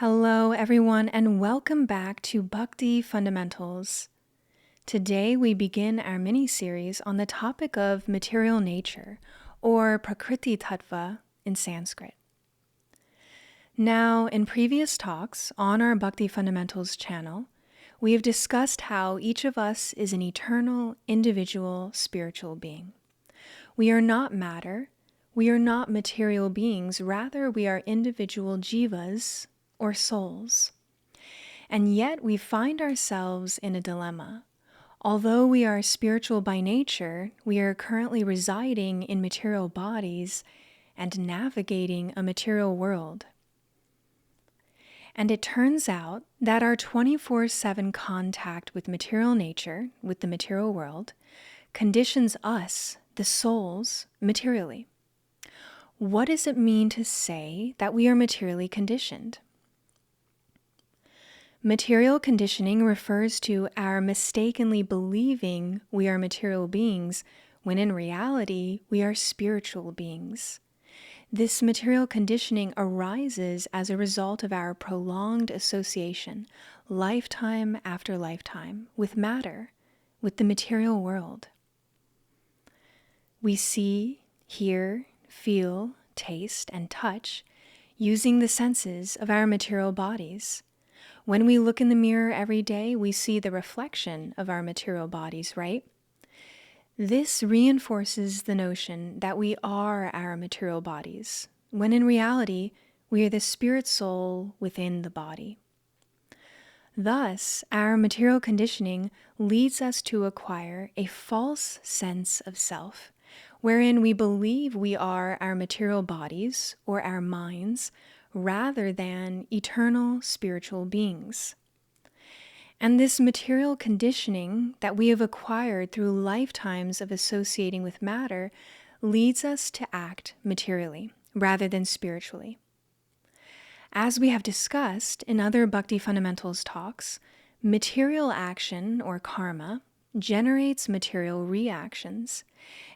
Hello, everyone, and welcome back to Bhakti Fundamentals. Today, we begin our mini-series on the topic of material nature, or Prakriti Tattva in Sanskrit. Now, in previous talks on our Bhakti Fundamentals channel, we have discussed how each of us is an eternal, individual, spiritual being. We are not matter, we are not material beings, rather we are individual jivas, or souls. And yet we find ourselves in a dilemma. Although we are spiritual by nature, we are currently residing in material bodies and navigating a material world. And it turns out that our 24/7 contact with material nature, with the material world, conditions us, the souls, materially. What does it mean to say that we are materially conditioned? Material conditioning refers to our mistakenly believing we are material beings when in reality we are spiritual beings. This material conditioning arises as a result of our prolonged association, lifetime after lifetime, with matter, with the material world. We see, hear, feel, taste, and touch using the senses of our material bodies. When we look in the mirror every day, we see the reflection of our material bodies, right? This reinforces the notion that we are our material bodies, when in reality, we are the spirit soul within the body. Thus, our material conditioning leads us to acquire a false sense of self, wherein we believe we are our material bodies or our minds, rather than eternal spiritual beings. And this material conditioning that we have acquired through lifetimes of associating with matter leads us to act materially rather than spiritually. As we have discussed in other Bhakti Fundamentals talks, material action or karma generates material reactions.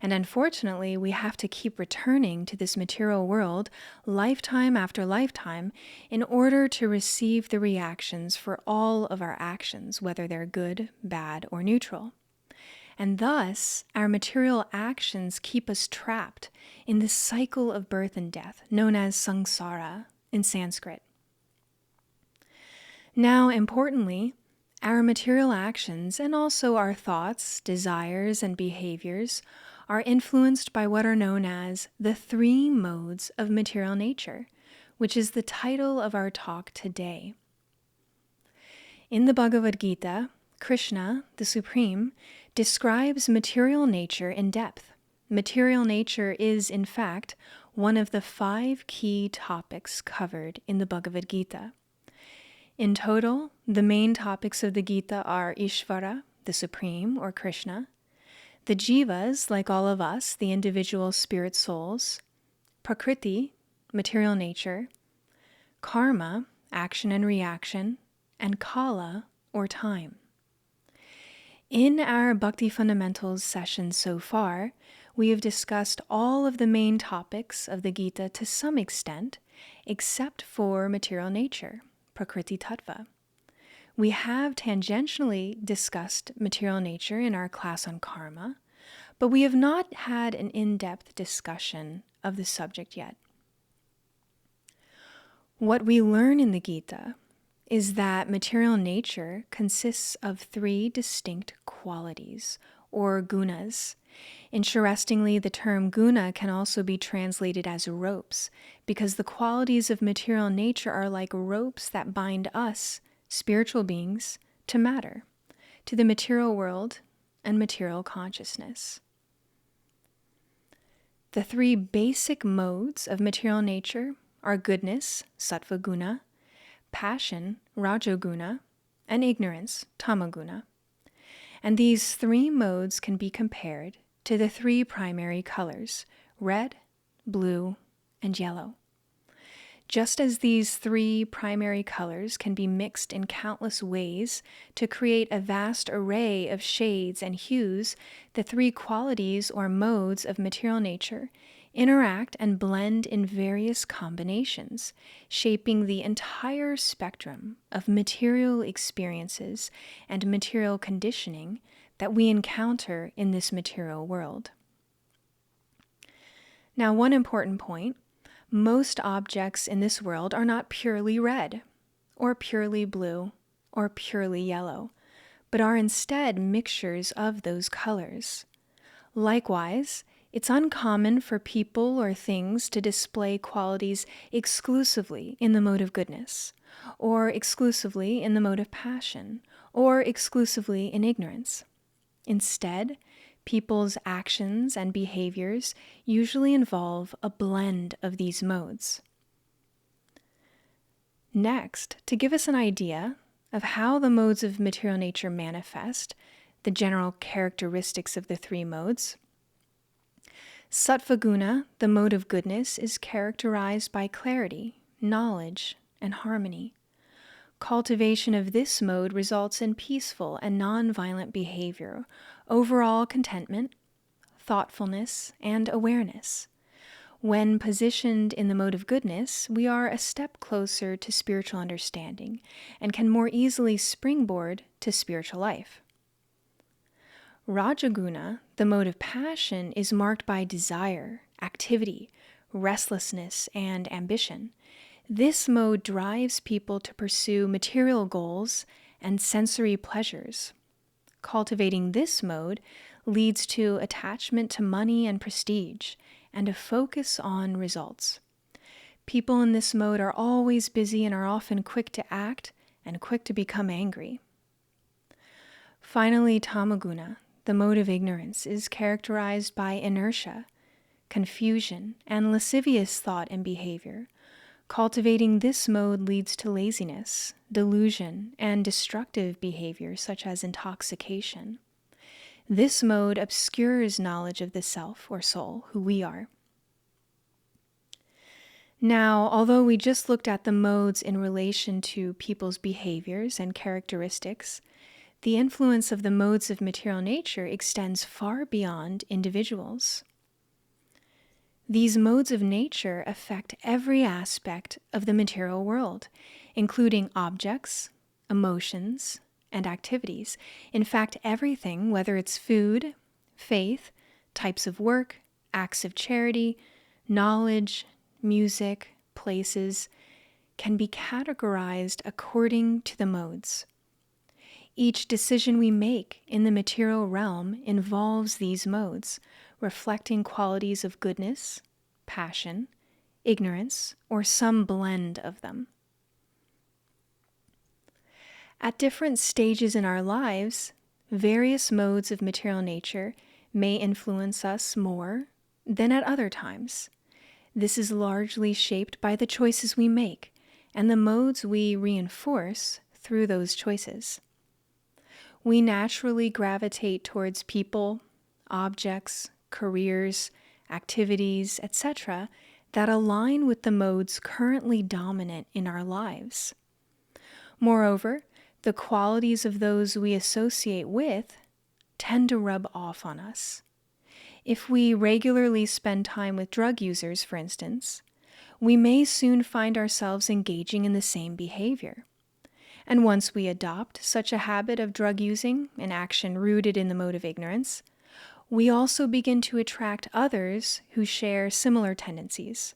And unfortunately, we have to keep returning to this material world lifetime after lifetime in order to receive the reactions for all of our actions, whether they're good, bad, or neutral. And thus, our material actions keep us trapped in this cycle of birth and death, known as samsara in Sanskrit. Now, importantly, our material actions and also our thoughts, desires, and behaviors are influenced by what are known as the three modes of material nature, which is the title of our talk today. In the Bhagavad Gita, Krishna, the Supreme, describes material nature in depth. Material nature is, in fact, one of the 5 key topics covered in the Bhagavad Gita. In total, the main topics of the Gita are Ishvara, the Supreme, or Krishna, the jivas, like all of us, the individual spirit souls, Prakriti, material nature, karma, action and reaction, and kala, or time. In our Bhakti Fundamentals session so far, we have discussed all of the main topics of the Gita to some extent, except for material nature, Prakriti Tattva. We have tangentially discussed material nature in our class on karma, but we have not had an in-depth discussion of the subject yet. What we learn in the Gita is that material nature consists of 3 distinct qualities, or gunas. Interestingly, the term guna can also be translated as ropes, because the qualities of material nature are like ropes that bind us, spiritual beings, to matter, to the material world and material consciousness. The 3 basic modes of material nature are goodness, sattva guna, passion, rajoguna, and ignorance, tamaguna. And these 3 modes can be compared to the 3 primary colors, red, blue, and yellow. Just as these 3 primary colors can be mixed in countless ways to create a vast array of shades and hues, the 3 qualities or modes of material nature interact and blend in various combinations, shaping the entire spectrum of material experiences and material conditioning that we encounter in this material world. Now, one important point: most objects in this world are not purely red, or purely blue, or purely yellow, but are instead mixtures of those colors. Likewise, it's uncommon for people or things to display qualities exclusively in the mode of goodness, or exclusively in the mode of passion, or exclusively in ignorance. Instead, people's actions and behaviors usually involve a blend of these modes. Next, to give us an idea of how the modes of material nature manifest, the general characteristics of the three modes. Sattva guna, the mode of goodness, is characterized by clarity, knowledge, and harmony. Cultivation of this mode results in peaceful and non-violent behavior, overall contentment, thoughtfulness, and awareness. When positioned in the mode of goodness, we are a step closer to spiritual understanding and can more easily springboard to spiritual life. Rajaguna, the mode of passion, is marked by desire, activity, restlessness, and ambition. This mode drives people to pursue material goals and sensory pleasures. Cultivating this mode leads to attachment to money and prestige, and a focus on results. People in this mode are always busy and are often quick to act and quick to become angry. Finally, tamaguna, the mode of ignorance, is characterized by inertia, confusion, and lascivious thought and behavior. Cultivating this mode leads to laziness, delusion, and destructive behavior such as intoxication. This mode obscures knowledge of the self or soul, who we are. Now, although we just looked at the modes in relation to people's behaviors and characteristics, the influence of the modes of material nature extends far beyond individuals. These modes of nature affect every aspect of the material world, including objects, emotions, and activities. In fact, everything, whether it's food, faith, types of work, acts of charity, knowledge, music, places, can be categorized according to the modes. Each decision we make in the material realm involves these modes, reflecting qualities of goodness, passion, ignorance, or some blend of them. At different stages in our lives, various modes of material nature may influence us more than at other times. This is largely shaped by the choices we make and the modes we reinforce through those choices. We naturally gravitate towards people, objects, careers, activities, etc., that align with the modes currently dominant in our lives. Moreover, the qualities of those we associate with tend to rub off on us. If we regularly spend time with drug users, for instance, we may soon find ourselves engaging in the same behavior. And once we adopt such a habit of drug using, an action rooted in the mode of ignorance, we also begin to attract others who share similar tendencies.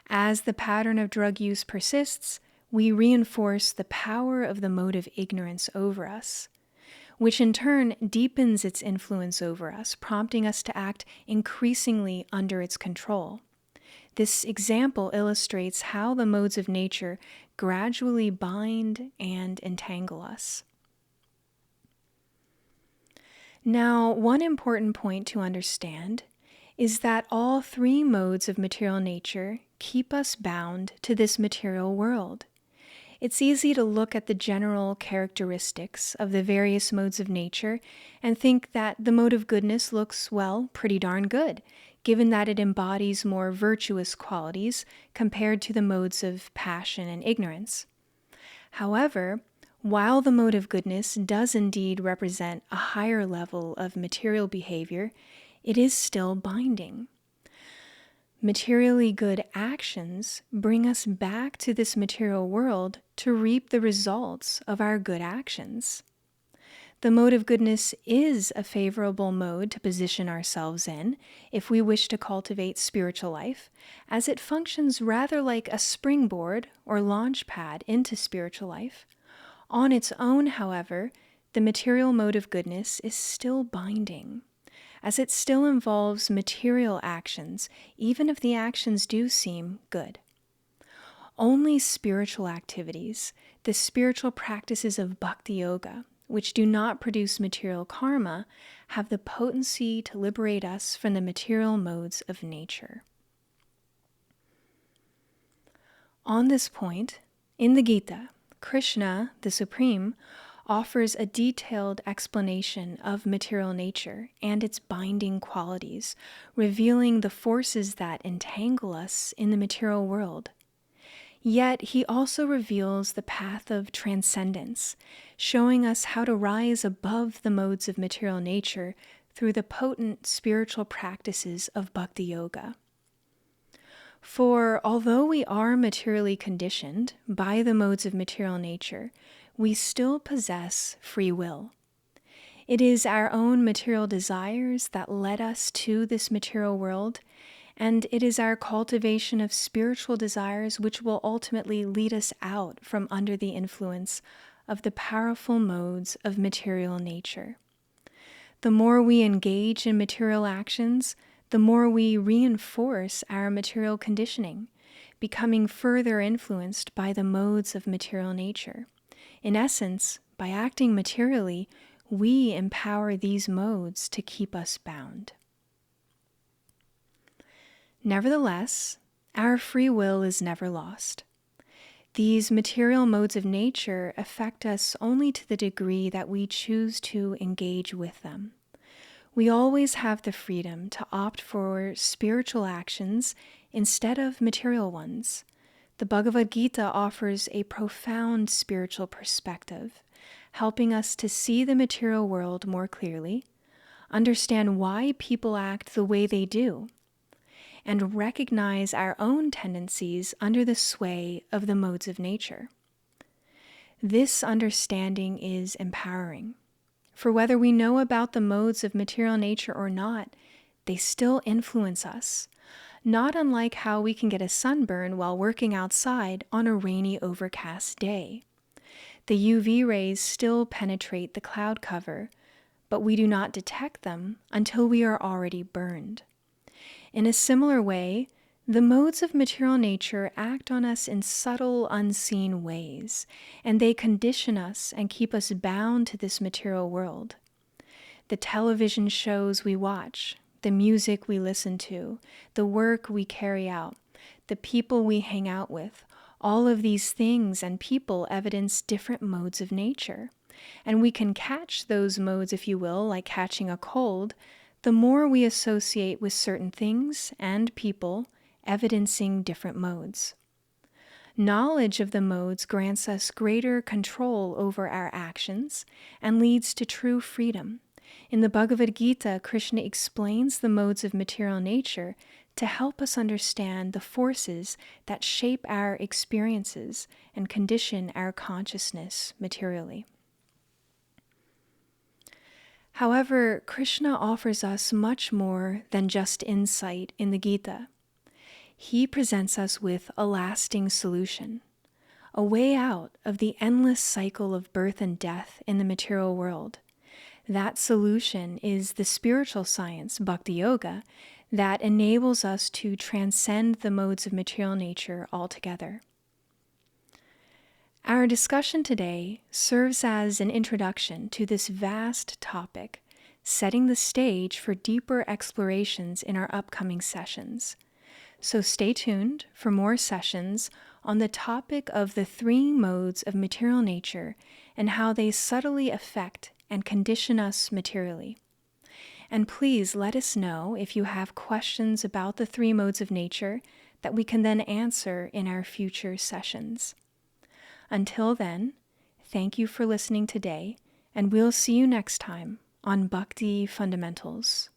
As the pattern of drug use persists, we reinforce the power of the mode of ignorance over us, which in turn deepens its influence over us, prompting us to act increasingly under its control. This example illustrates how the modes of nature gradually bind and entangle us. Now, one important point to understand is that all three modes of material nature keep us bound to this material world. It's easy to look at the general characteristics of the various modes of nature and think that the mode of goodness looks, well, pretty darn good, given that it embodies more virtuous qualities compared to the modes of passion and ignorance. However, while the mode of goodness does indeed represent a higher level of material behavior, it is still binding. Materially good actions bring us back to this material world to reap the results of our good actions. The mode of goodness is a favorable mode to position ourselves in if we wish to cultivate spiritual life, as it functions rather like a springboard or launch pad into spiritual life. On its own, however, the material mode of goodness is still binding, as it still involves material actions, even if the actions do seem good. Only spiritual activities, the spiritual practices of Bhakti Yoga, which do not produce material karma, have the potency to liberate us from the material modes of nature. On this point, in the Gita, Krishna, the Supreme, offers a detailed explanation of material nature and its binding qualities, revealing the forces that entangle us in the material world. Yet he also reveals the path of transcendence, showing us how to rise above the modes of material nature through the potent spiritual practices of Bhakti Yoga. For although we are materially conditioned by the modes of material nature, we still possess free will. It is our own material desires that led us to this material world, and it is our cultivation of spiritual desires which will ultimately lead us out from under the influence of the powerful modes of material nature. The more we engage in material actions, the more we reinforce our material conditioning, becoming further influenced by the modes of material nature. In essence, by acting materially, we empower these modes to keep us bound. Nevertheless, our free will is never lost. These material modes of nature affect us only to the degree that we choose to engage with them. We always have the freedom to opt for spiritual actions instead of material ones. The Bhagavad Gita offers a profound spiritual perspective, helping us to see the material world more clearly, understand why people act the way they do, and recognize our own tendencies under the sway of the modes of nature. This understanding is empowering, for whether we know about the modes of material nature or not, they still influence us, not unlike how we can get a sunburn while working outside on a rainy, overcast day. The UV rays still penetrate the cloud cover, but we do not detect them until we are already burned. In a similar way, the modes of material nature act on us in subtle, unseen ways, and they condition us and keep us bound to this material world. The television shows we watch, the music we listen to, the work we carry out, the people we hang out with, all of these things and people evidence different modes of nature. And we can catch those modes, if you will, like catching a cold, the more we associate with certain things and people evidencing different modes. Knowledge of the modes grants us greater control over our actions and leads to true freedom. In the Bhagavad Gita, Krishna explains the modes of material nature to help us understand the forces that shape our experiences and condition our consciousness materially. However, Krishna offers us much more than just insight in the Gita. He presents us with a lasting solution, a way out of the endless cycle of birth and death in the material world. That solution is the spiritual science, Bhakti Yoga, that enables us to transcend the modes of material nature altogether. Our discussion today serves as an introduction to this vast topic, setting the stage for deeper explorations in our upcoming sessions. So stay tuned for more sessions on the topic of the three modes of material nature and how they subtly affect and condition us materially. And please let us know if you have questions about the three modes of nature that we can then answer in our future sessions. Until then, thank you for listening today, and we'll see you next time on Bhakti Fundamentals.